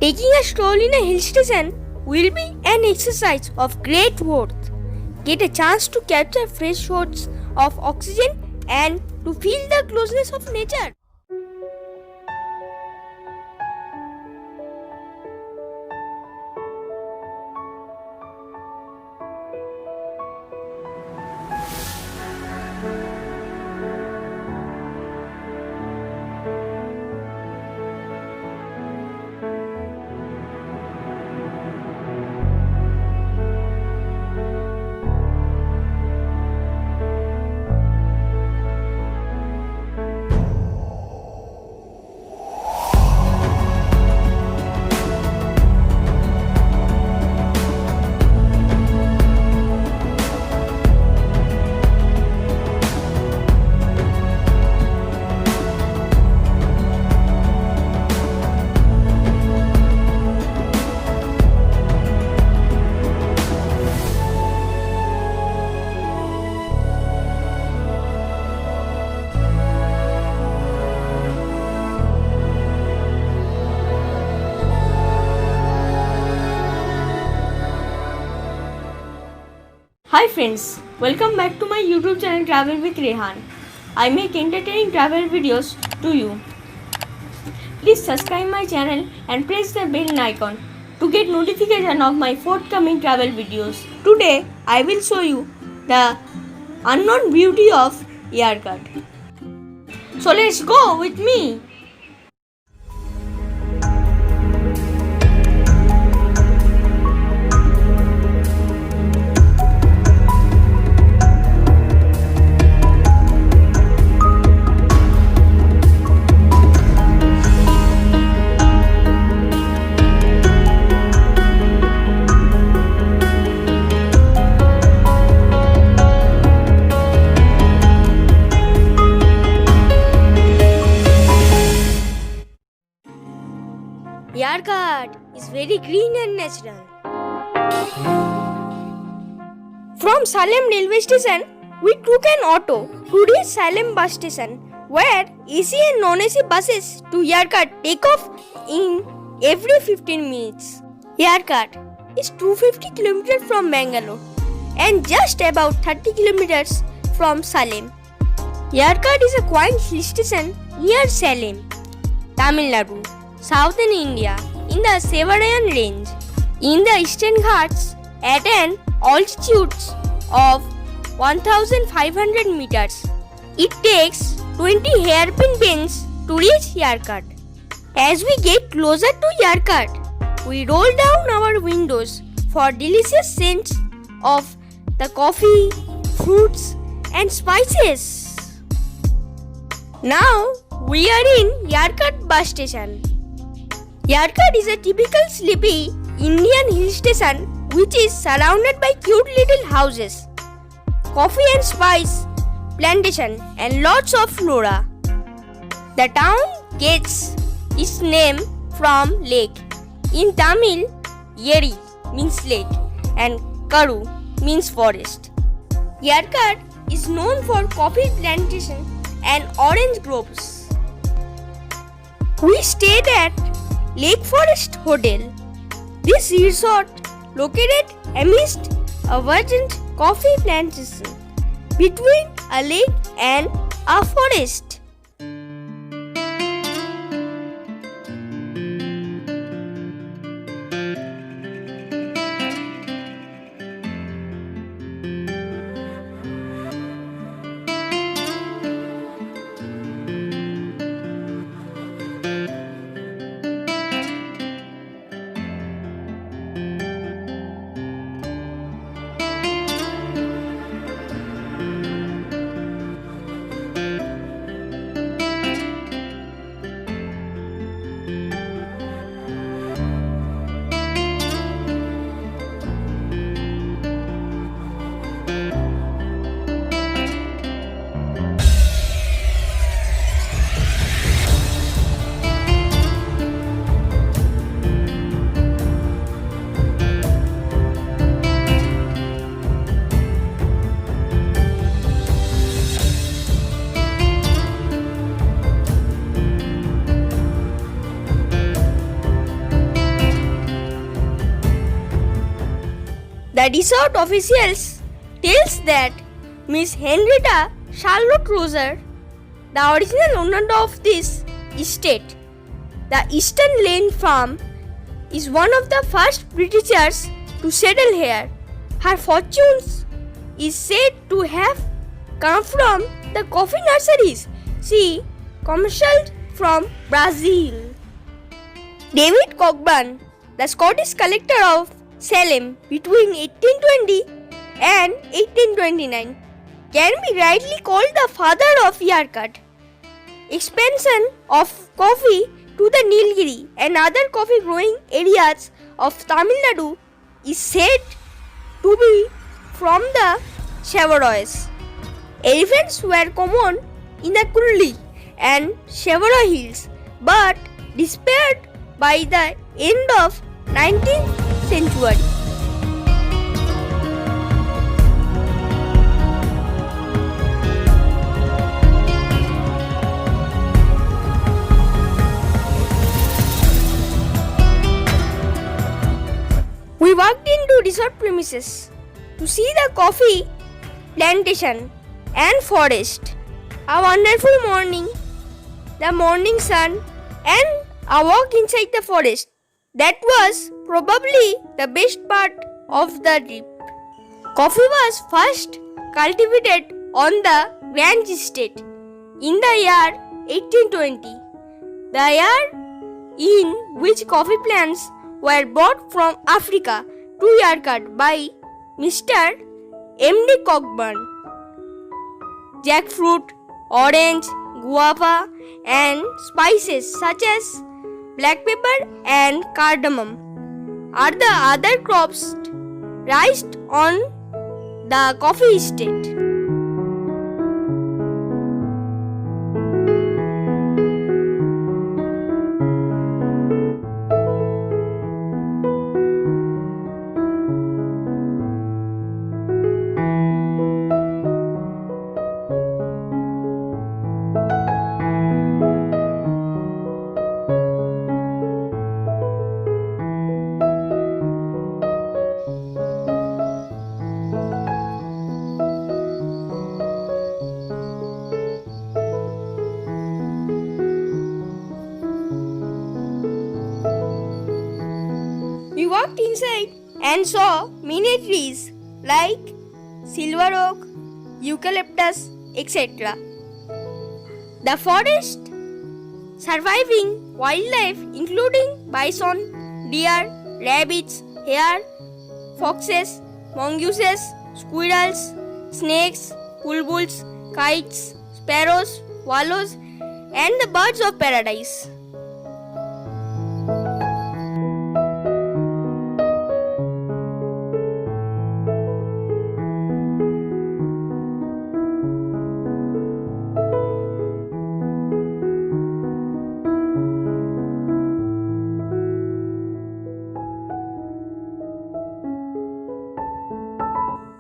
Taking a stroll in a hill station will be an exercise of great worth. Get a chance to capture fresh shots of oxygen and to feel the closeness of nature. Hi friends, welcome back to my YouTube channel Travel with Rehan. I make entertaining travel videos to you. Please subscribe my channel and press the bell icon to get notification of my forthcoming travel videos. Today I will show you the unknown beauty of Yarkad. So let's go with me. Yarkad is very green and natural. From Salem railway station, we took an auto to reach Salem bus station, where AC and non-AC buses to Yarkad take off in every 15 minutes. Yarkad is 250 km from Bangalore and just about 30 km from Salem. Yarkad is a quaint hill station near Salem, Tamil Nadu, southern India, in the Sevarayan range, in the Eastern Ghats, at an altitude of 1500 meters. It takes 20 hairpin bends to reach Yarkad. As we get closer to Yarkad, we roll down our windows for delicious scents of the coffee, fruits and spices. Now we are in Yarkad bus station. Yarkad is a typical sleepy Indian hill station which is surrounded by cute little houses, coffee and spice plantation and lots of flora. The town gets its name from lake. In Tamil, Yeri means lake and Karu means forest. Yarkad is known for coffee plantation and orange groves. We stayed at Lake Forest Hotel. This resort located amidst a verdant coffee plantation between a lake and a forest. resort officials tells that Miss Henrietta Charlotte Roser, the original owner of this estate, the Eastern Lane Farm, is one of the first Britishers to settle here. Her fortunes is said to have come from the coffee nurseries she commercialized from Brazil. David Cockburn, the Scottish collector of Salem between 1820 and 1829, can be rightly called the father of Yarkad. Expansion of coffee to the Nilgiri and other coffee growing areas of Tamil Nadu is said to be from the Chevaroys. Elephants were common in the Kurli and Chevaroy hills, but disappeared by the end of 19th century. We walked into resort premises to see the coffee plantation and forest. A wonderful morning, the morning sun, and a walk inside the forest. That was probably the best part of the trip. Coffee was first cultivated on the Grange Estate in the year 1820, the year in which coffee plants were brought from Africa to Yarkad by Mr. M.D. Cockburn. Jackfruit, orange, guava, and spices such as black pepper and cardamom are the other crops raised on the coffee estate. We walked inside and saw many trees like silver oak, eucalyptus, etc. The forest surviving wildlife including bison, deer, rabbits, hare, foxes, mongooses, squirrels, snakes, bulbuls, kites, sparrows, swallows, and the birds of paradise.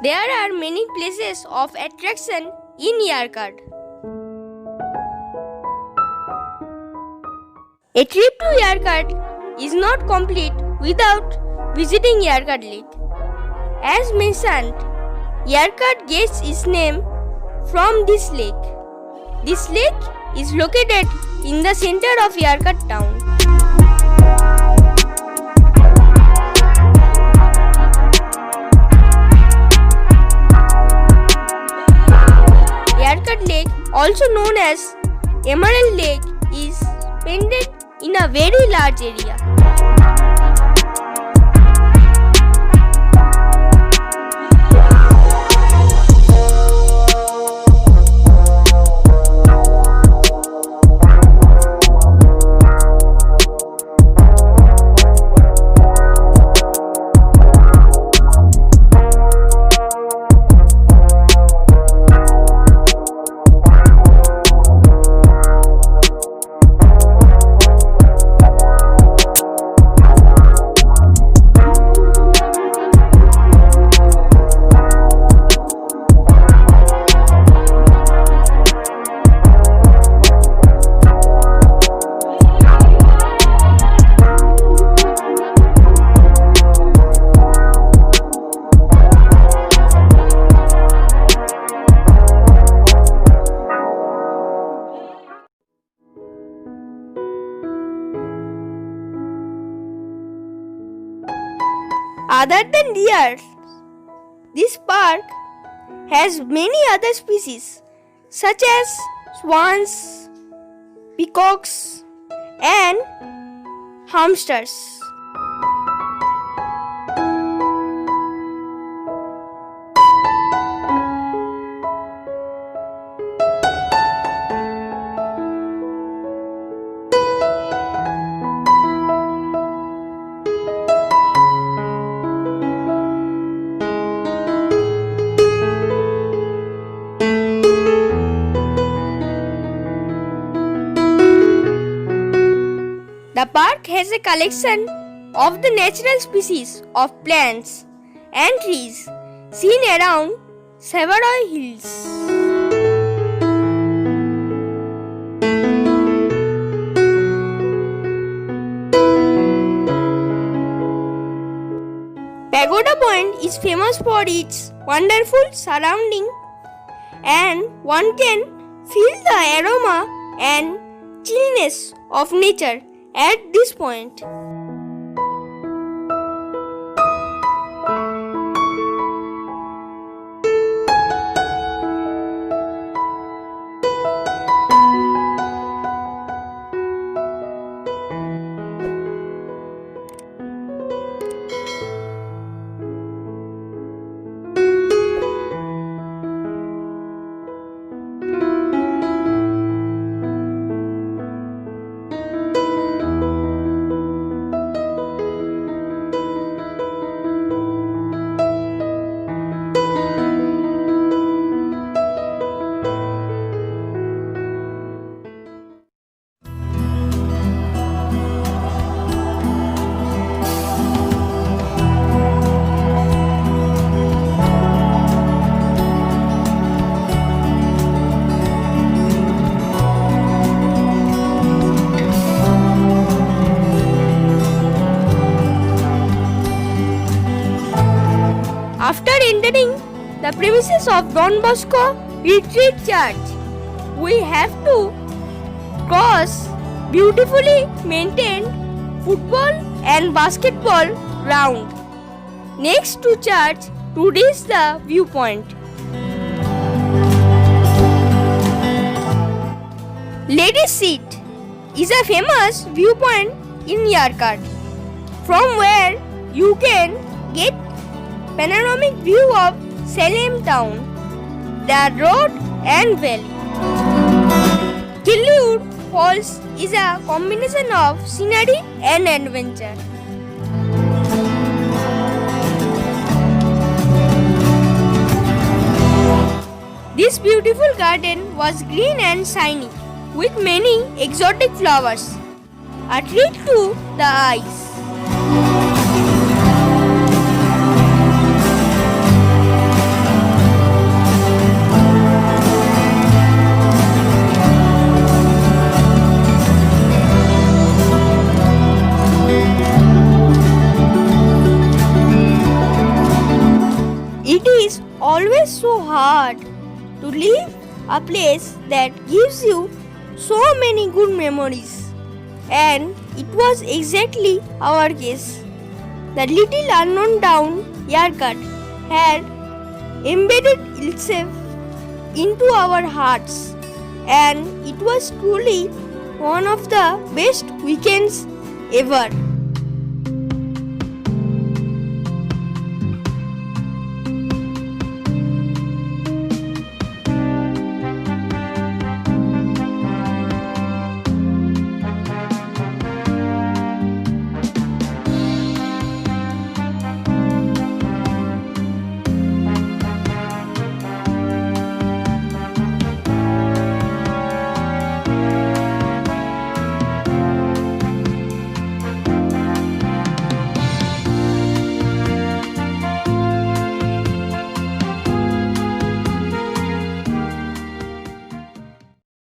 There are many places of attraction in Yarkad. A trip to Yarkad is not complete without visiting Yarkad Lake. As mentioned, Yarkad gets its name from this lake. This lake is located in the center of Yarkad town. Yarkad Lake, also known as Emerald Lake, is spanned in a very large area. Other than deer, this park has many other species such as swans, peacocks, and hamsters. The park has a collection of the natural species of plants and trees seen around Savaroy Hills. Pagoda Point is famous for its wonderful surrounding, and one can feel the aroma and chillness of nature at this point. After entering the premises of Don Bosco Retreat Church, we have to cross beautifully maintained football and basketball ground next to church to reach the viewpoint. Ladies' Seat is a famous viewpoint in Yarkad, from where you can get panoramic view of Salem town, the road and valley. Killywood Falls is a combination of scenery and adventure. This beautiful garden was green and shiny with many exotic flowers, a treat to the eyes. It is always so hard to leave a place that gives you so many good memories, and it was exactly our case. The little unknown town Yarkad had embedded itself into our hearts, and it was truly one of the best weekends ever.